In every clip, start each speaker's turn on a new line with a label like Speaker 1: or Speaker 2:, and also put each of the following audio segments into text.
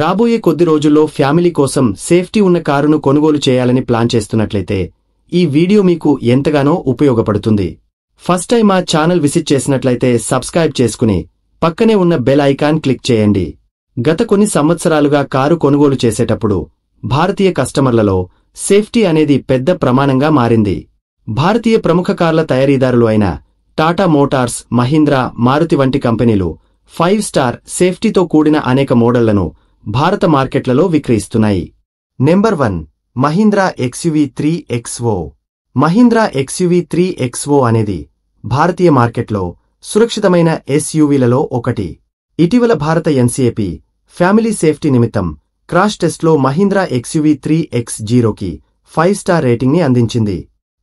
Speaker 1: రాబోయే కొద్ది రోజుల్లో ఫ్యామిలీ కోసం సేఫ్టీ ఉన్న కారును కొనుగోలు చేయాలని ప్లాన్ చేస్తున్నట్లయితే ఈ వీడియో మీకు ఎంతగానో ఉపయోగపడుతుంది. ఫస్ట్ టైం మా ఛానల్ విజిట్ చేసినట్లయితే సబ్స్క్రైబ్ చేసుకుని పక్కనే ఉన్న బెల్ ఐకాన్ క్లిక్ చేయండి. గత కొన్ని సంవత్సరాలుగా కారు కొనుగోలు చేసేటప్పుడు భారతీయ కస్టమర్లలో సేఫ్టీ అనేది పెద్ద ప్రమాణంగా మారింది. భారతీయ ప్రముఖ కార్ల తయారీదారులు అయిన టాటా మోటార్స్, మహీంద్రా, మారుతి వంటి కంపెనీలు 5 స్టార్ సేఫ్టీతో కూడిన అనేక మోడళ్లను భారత మార్కెట్లలో విక్రయిస్తున్నాయి. Number 1 Mahindra XUV 3XO. Mahindra XUV 3XO అనేది భారతీయ మార్కెట్లో సురక్షితమైన SUVలలో ఒకటి. ఇటీవల భారత NCAP ఫ్యామిలీ సేఫ్టీ నిమిత్తం క్రాష్ టెస్ట్లో మహీంద్రా XUV 3X0కి 5 స్టార్ రేటింగ్ని అందించింది.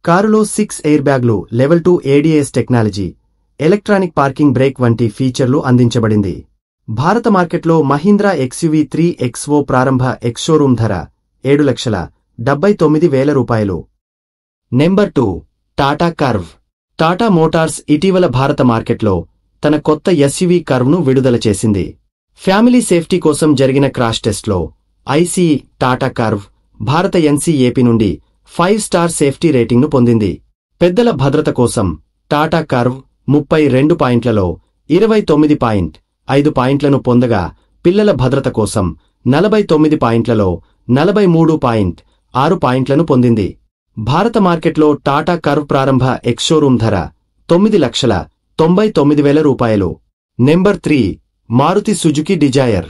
Speaker 1: కారులో 6 ఎయిర్ బ్యాగ్లు, level 2 ADAS technology, electronic parking break వంటి ఫీచర్లు అందించబడింది. భారత మార్కెట్లో మహీంద్రా XUV 3XO ప్రారంభ ఎక్స్-షోరూం ధర రూ. 7,79,000. Number 2 Tata curve. Tata Motors ఇటీవల భారత మార్కెట్లో తన కొత్త SUV కర్వ్ను విడుదల చేసింది. ఫ్యామిలీ సేఫ్టీ కోసం జరిగిన క్రాష్ టెస్ట్లో ICE టాటా కర్వ్ భారత NCAP నుండి 5 స్టార్ సేఫ్టీ రేటింగ్ను పొందింది. పెద్దల భద్రత కోసం టాటా కర్వ్ 32 పాయింట్లలో 29.5 పాయింట్లను పొందగా, పిల్లల భద్రత కోసం 49 పాయింట్లలో 43.6 పాయింట్లను పొందింది. భారత మార్కెట్లో టాటా కర్వ్ ప్రారంభ ఎక్స్-షోరూం ధర రూ. 9,99,000. Number 3 Maruti Suzuki Dzire.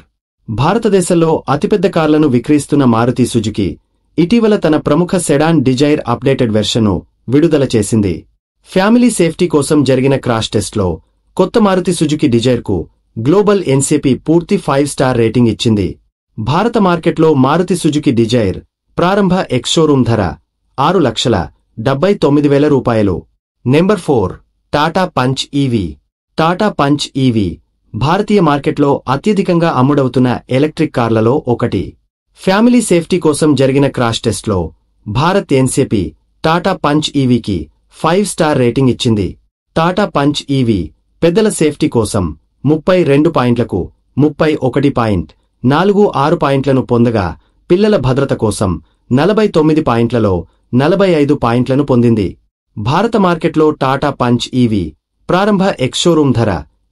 Speaker 1: భారతదేశంలో అతిపెద్ద కార్లను విక్రయిస్తున్న మారుతి సుజుకి ఇటీవల తన ప్రముఖ సెడాన్ డిజైర్ అప్డేటెడ్ వెర్షన్ను విడుదల చేసింది. ఫ్యామిలీ సేఫ్టీ కోసం జరిగిన క్రాష్ టెస్ట్లో కొత్త మారుతి సుజుకి డిజైర్కు గ్లోబల్ NCAP పూర్తి 5 స్టార్ రేటింగ్ ఇచ్చింది. భారత మార్కెట్లో మారుతి సుజుకి డిజైర్ ప్రారంభ ఎక్స్-షోరూం ధర రూ. 6,79,000. Number 4 Tata Punch EV. Tata Punch EV భారతీయ మార్కెట్లో అత్యధికంగా అమ్ముడవుతున్న ఎలక్ట్రిక్ కార్లలో ఒకటి. ఫ్యామిలీ సేఫ్టీ కోసం జరిగిన క్రాష్ టెస్ట్లో భారత్ NCAP టాటా పంచ్ EVకి 5 స్టార్ రేటింగ్ ఇచ్చింది. టాటా పంచ్ EV పెద్దల సేఫ్టీ కోసం 32 పాయింట్లకు 31.46 పాయింట్లను పొందగా, పిల్లల భద్రత కోసం 49 పాయింట్లలో 45 పాయింట్లను పొందింది. భారత మార్కెట్లో టాటా పంచ్ EV ప్రారంభ ఎక్స్-షోరూం ధర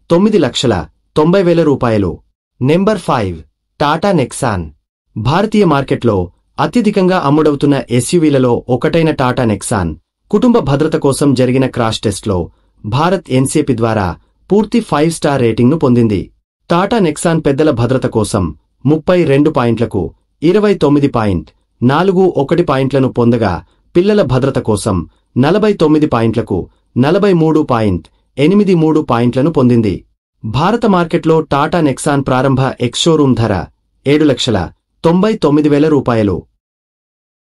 Speaker 1: రూ. 9,90,000. Number 5 Tata Nexon. భారతీయ మార్కెట్లో అత్యధికంగా అమ్ముడవుతున్న SUVలలో ఒకటైన టాటా నెక్సాన్ కుటుంబ భద్రత కోసం జరిగిన క్రాష్ టెస్ట్లో భారత్ NCAP ద్వారా పూర్తి 5 స్టార్ రేటింగ్ను పొందింది. టాటా నెక్సాన్ పెద్దల భద్రత కోసం 32 పాయింట్లకు 29.41 పాయింట్లను పొందగా, పిల్లల భద్రత కోసం 49 పాయింట్లకు 43.83 పాయింట్లను పొందింది. భారత మార్కెట్లో టాటా నెక్సాన్ ప్రారంభ ఎక్స్-షోరూం ధర రూ. 7,99,000.